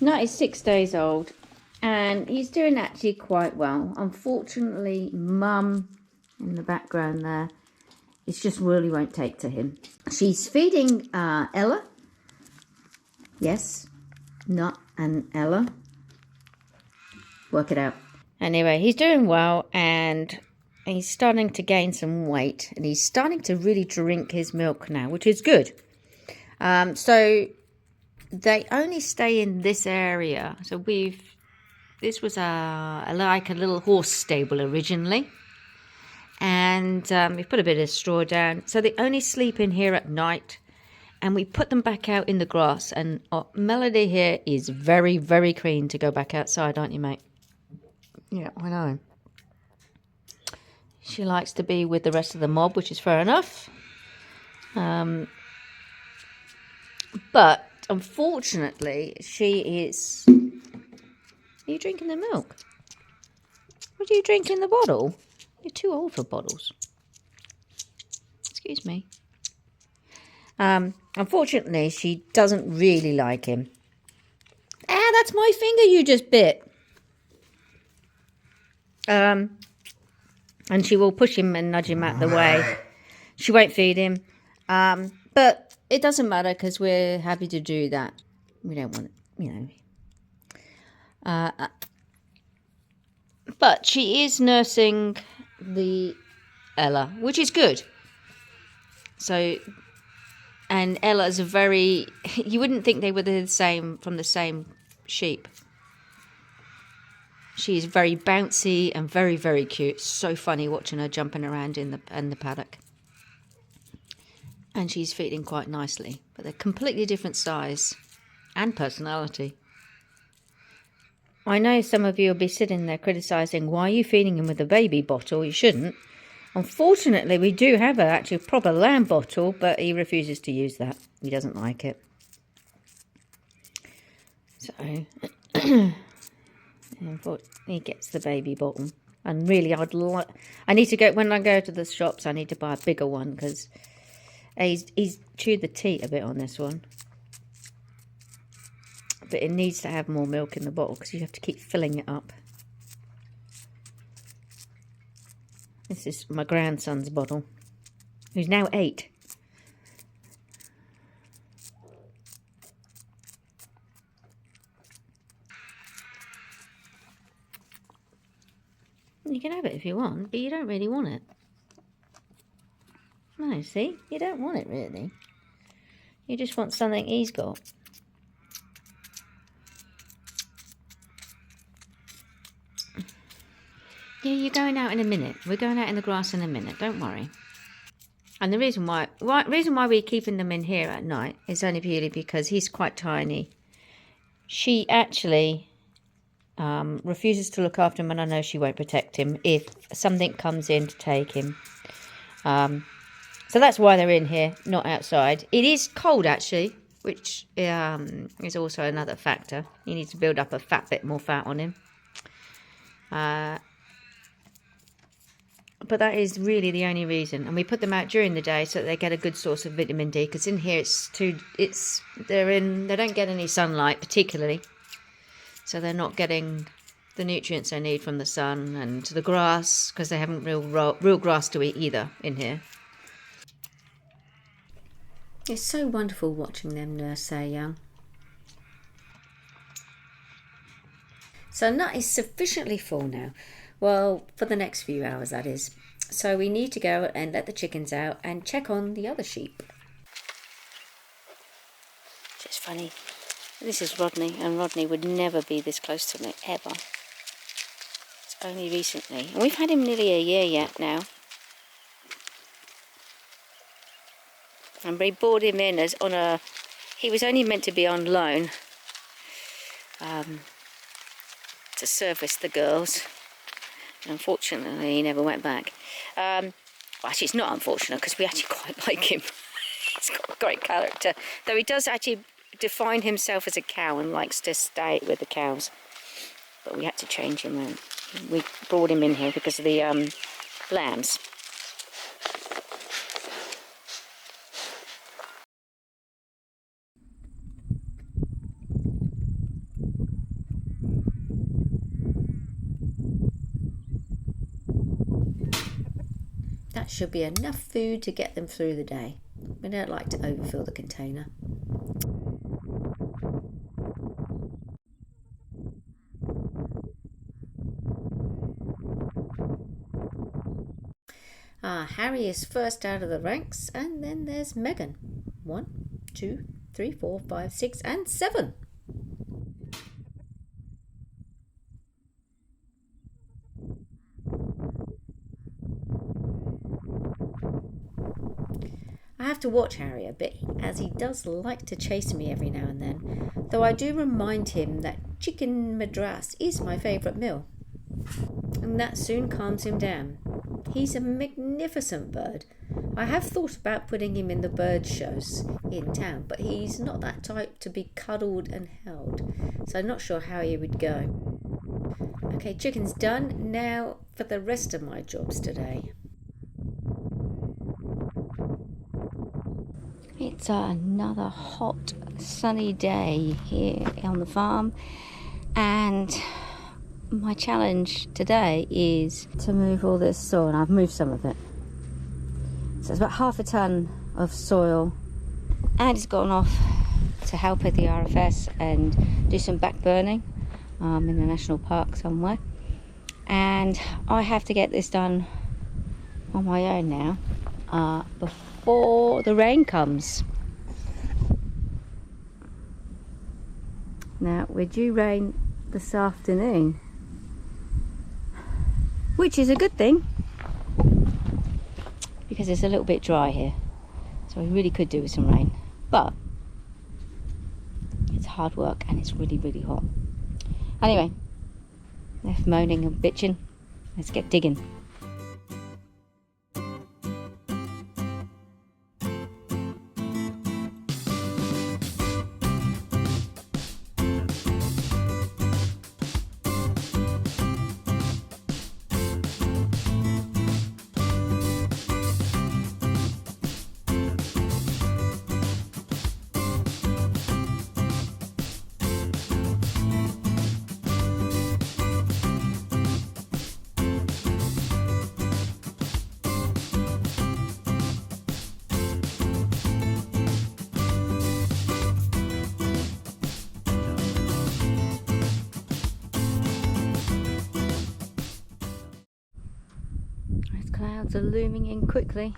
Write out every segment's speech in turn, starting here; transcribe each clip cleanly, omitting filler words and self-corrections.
Nut is 6 days old and he's doing actually quite well. Unfortunately, Mum in the background there, it just really won't take to him. She's feeding Ella. Yes, Nut and Ella. Work it out. Anyway, he's doing well and he's starting to gain some weight and he's starting to really drink his milk now, which is good. So they only stay in this area. So this was like a little horse stable originally. And we put a bit of straw down. So they only sleep in here at night. And we put them back out in the grass. And Melody here is very, very keen to go back outside, aren't you, mate? Yeah, I know. She likes to be with the rest of the mob, which is fair enough. But unfortunately, she is... Are you drinking the milk? What are you drinking in the bottle? You're too old for bottles. Excuse me. Unfortunately, she doesn't really like him. Ah, that's my finger you just bit. And she will push him and nudge him out the way. She won't feed him. But it doesn't matter because we're happy to do that. We don't want it, but she is nursing the Ella, which is good. So, and Ella's you wouldn't think they were from the same sheep. She's very bouncy and very, very cute. So funny watching her jumping around in the paddock. And she's feeding quite nicely, but they're completely different size and personality. I know some of you will be sitting there criticising, why are you feeding him with a baby bottle? You shouldn't. Unfortunately, we do have actually a proper lamb bottle, but he refuses to use that. He doesn't like it. So, he gets the baby bottle. And really, I need to go, when I go to the shops, I need to buy a bigger one, because he's chewed the teat a bit on this one. But it needs to have more milk in the bottle, because you have to keep filling it up. This is my grandson's bottle, who's now 8. You can have it if you want, but you don't really want it. No, see? You don't want it, really. You just want something he's got. Yeah, you're going out in a minute. We're going out in the grass in a minute. Don't worry. And the reason why we're keeping them in here at night is only purely because he's quite tiny. She actually refuses to look after him, and I know she won't protect him if something comes in to take him. So that's why they're in here, not outside. It is cold, actually, which is also another factor. You need to build up a bit more fat on him. But that is really the only reason. And we put them out during the day so that they get a good source of vitamin D. Because in here they don't get any sunlight particularly. So they're not getting the nutrients they need from the sun and the grass, because they haven't real grass to eat either in here. It's so wonderful watching them nurse their young. So Nut is sufficiently full now. Well, for the next few hours, that is. So we need to go and let the chickens out and check on the other sheep. Just funny. This is Rodney, and Rodney would never be this close to me, ever. It's only recently. And we've had him nearly a year yet now. And we brought him in he was only meant to be on loan to service the girls. Unfortunately, he never went back. Well, actually, it's not unfortunate, because we actually quite like him. He's got a great character. Though he does actually define himself as a cow and likes to stay with the cows. But we had to change him around. We brought him in here because of the lambs. That should be enough food to get them through the day. We don't like to overfill the container. Harry is first out of the ranks, and then there's Megan. 1, 2, 3, 4, 5, 6, and 7. I have to watch Harry a bit, as he does like to chase me every now and then, though I do remind him that chicken madras is my favourite meal, and that soon calms him down. He's a magnificent bird. I have thought about putting him in the bird shows in town, but he's not that type to be cuddled and held, so I'm not sure how he would go. Okay, chicken's done. Now for the rest of my jobs today. It's another hot, sunny day here on the farm, and my challenge today is to move all this soil, and I've moved some of it. So it's about half a ton of soil, and it's gone off to help at the RFS and do some back burning in a national park somewhere. And I have to get this done on my own now before the rain comes. Now we're due rain this afternoon, which is a good thing because it's a little bit dry here, so we really could do with some rain, but it's hard work and it's really, really hot. Anyway, enough moaning and bitching, let's get digging. Clouds are looming in quickly.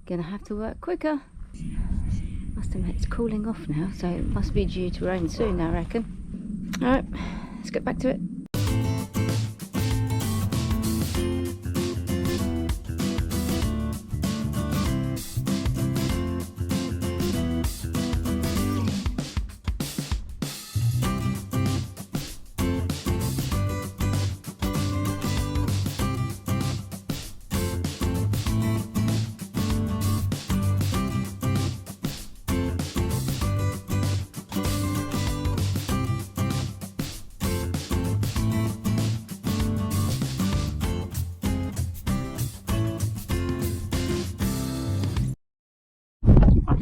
Gonna have to work quicker. Must admit it's cooling off now, so it must be due to rain soon, I reckon. Alright, let's get back to it.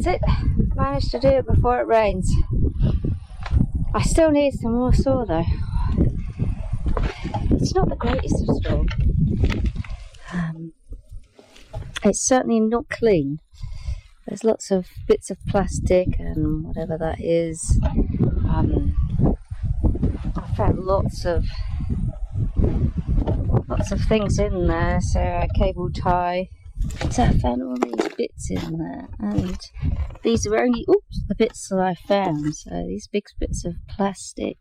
That's it, managed to do it before it rains. I still need some more soil though. It's not the greatest of soil. It's certainly not clean. There's lots of bits of plastic and whatever that is. I found lots of things in there, so a cable tie. So I found all these bits in there, and these are only the bits that I found. So these big bits of plastic,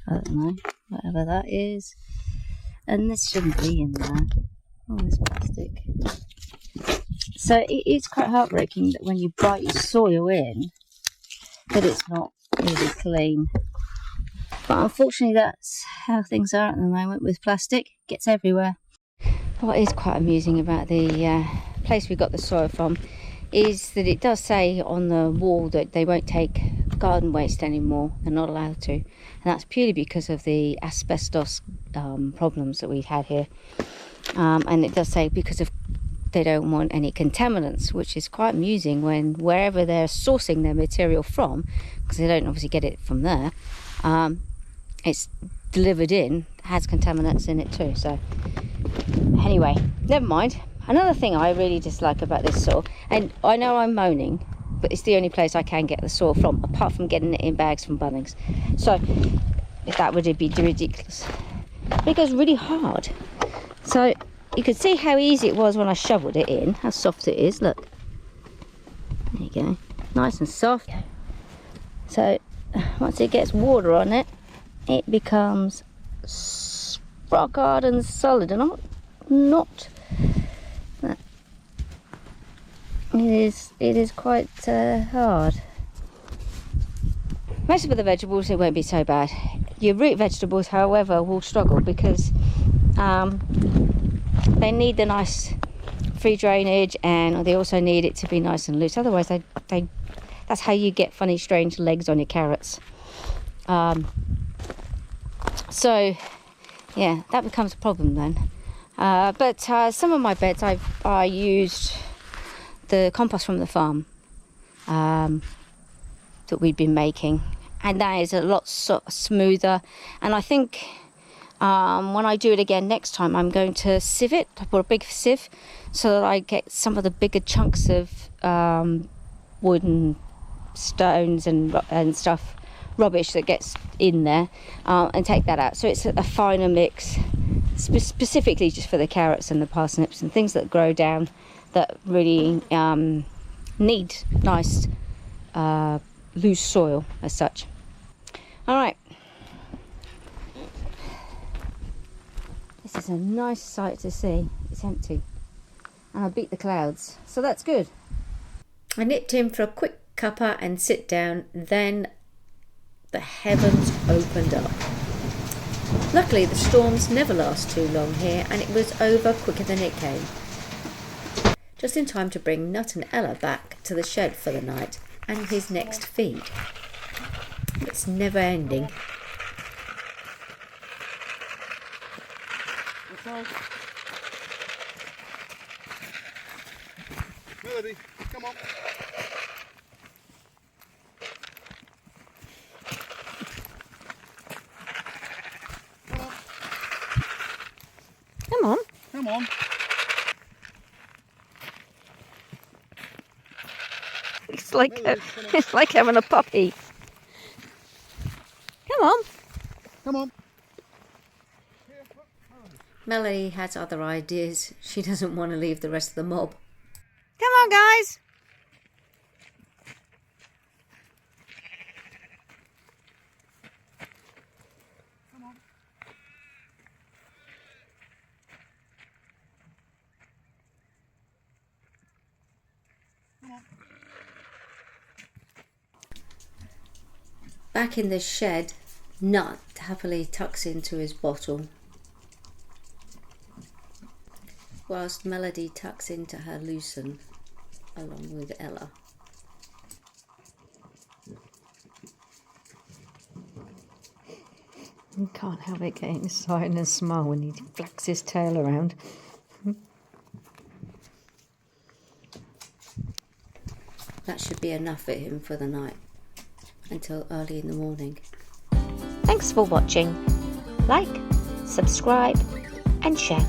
I don't know, whatever that is, and this shouldn't be in there. All this plastic. So it is quite heartbreaking that when you bite your soil in, that it's not really clean. But unfortunately, that's how things are at the moment with plastic. It gets everywhere. What is quite amusing about the place we got the soil from is that it does say on the wall that they won't take garden waste anymore. They're not allowed to, and that's purely because of the asbestos problems that we've had here. And it does say because of they don't want any contaminants, which is quite amusing when wherever they're sourcing their material from, because they don't obviously get it from there, it's delivered in, has contaminants in it too. So anyway, never mind. Another thing I really dislike about this saw, and I know I'm moaning, but it's the only place I can get the saw from, apart from getting it in bags from Bunnings. So if that would be ridiculous. But it goes really hard. So you can see how easy it was when I shoveled it in, how soft it is, look. There you go, nice and soft. So once it gets water on it, it becomes rock hard and solid, and not it is quite hard. Most of the vegetables, it won't be so bad. Your root vegetables, however, will struggle because they need the nice free drainage, and they also need it to be nice and loose. Otherwise, that's how you get funny, strange legs on your carrots. So, yeah, that becomes a problem then. But some of my beds, I used the compost from the farm that we've been making, and that is a lot smoother. And I think when I do it again next time, I'm going to sieve it. I bought a big sieve so that I get some of the bigger chunks of wooden stones and stuff, rubbish that gets in there, and take that out. So it's a finer mix, specifically just for the carrots and the parsnips and things that grow down that really need nice loose soil as such. All right, this is a nice sight to see. It's empty and I beat the clouds, so that's good. I nipped in for a quick cuppa and sit down, then the heavens opened up. Luckily the storms never last too long here, and it was over quicker than it came. Just in time to bring Nut and Ella back to the shed for the night and his next feed. It's never ending. Melody, come on. Come on. Come on. It's like having a puppy. Come on. Come on. Melody has other ideas. She doesn't want to leave the rest of the mob. Come on, guys. Come on. Come on. Back in the shed, Nut happily tucks into his bottle, whilst Melody tucks into her lucerne along with Ella. You can't help it getting excited and smile when he flaps his tail around. That should be enough for him for the night, until early in the morning. Thanks for watching. Like, subscribe and share.